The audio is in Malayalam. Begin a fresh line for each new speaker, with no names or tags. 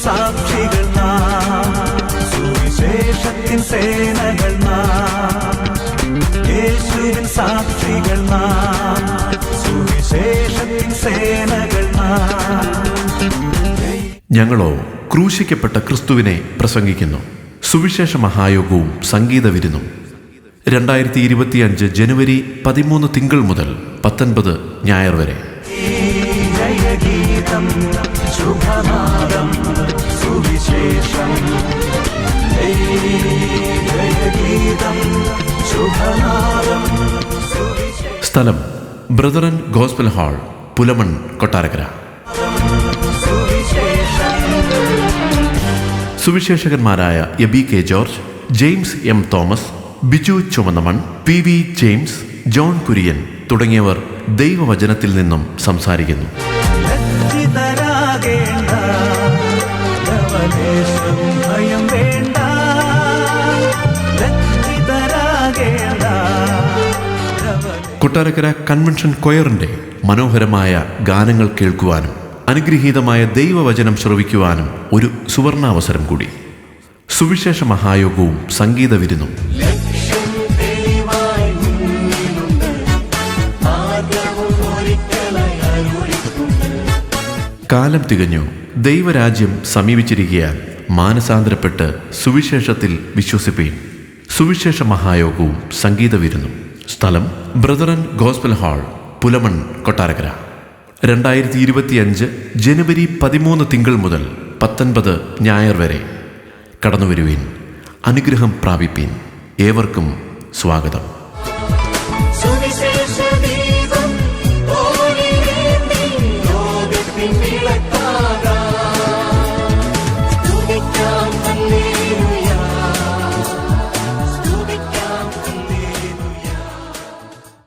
സാക്ഷികൾ നാം, സുവിശേഷത്തിൻ സേനകൾ നാം. യേശുവിൻ സാക്ഷികൾ നാം, സുവിശേഷത്തിൻ സേനകൾ നാം.
ഞങ്ങളോ ക്രൂശിക്കപ്പെട്ട ക്രിസ്തുവിനെ പ്രസംഗിക്കുന്നു. സുവിശേഷ മഹായോഗവും സംഗീത വിരുന്നും 2025 ജനുവരി 13 തിങ്കൾ മുതൽ 19 ഞായർ വരെ.
ജയഗീതം ശുഭനാദം സുവിശേഷം, ജയഗീതം ശുഭനാദം സുവിശേഷം.
സ്ഥലം brethren gospel hall, Pulamon, Kottarakkara. സുവിശേഷകന്മാരായ Aby K George, James M Thomas, Biju Chumannamon, P V James, John Kurian തുടങ്ങിയവർ ദൈവവചനത്തിൽ നിന്നും സംസാരിക്കുന്നു. കൊട്ടാരക്കര കൺവെൻഷൻ കൊയറിന്റെ മനോഹരമായ ഗാനങ്ങൾ കേൾക്കുവാനും അനുഗ്രഹീതമായ ദൈവവചനം ശ്രവിക്കുവാനും ഒരു സുവർണാവസരം കൂടി. സുവിശേഷ മഹായോഗവും സംഗീത വിരുന്നും കാലം തികഞ്ഞു, ദൈവരാജ്യം സമീപിച്ചിരിക്കുകയാൽ മാനസാന്തരപ്പെട്ട് സുവിശേഷത്തിൽ വിശ്വസിപ്പീൻ. സുവിശേഷ മഹായോഗവും സംഗീത വിരുന്നും. സ്ഥലം brethren gospel hall, Pulamon, Kottarakkara. 2025 ജനുവരി 13 തിങ്കൾ മുതൽ 19 ഞായർ വരെ. കടന്നുവരുവീൻ, അനുഗ്രഹം പ്രാപിപ്പീൻ. ഏവർക്കും സ്വാഗതം.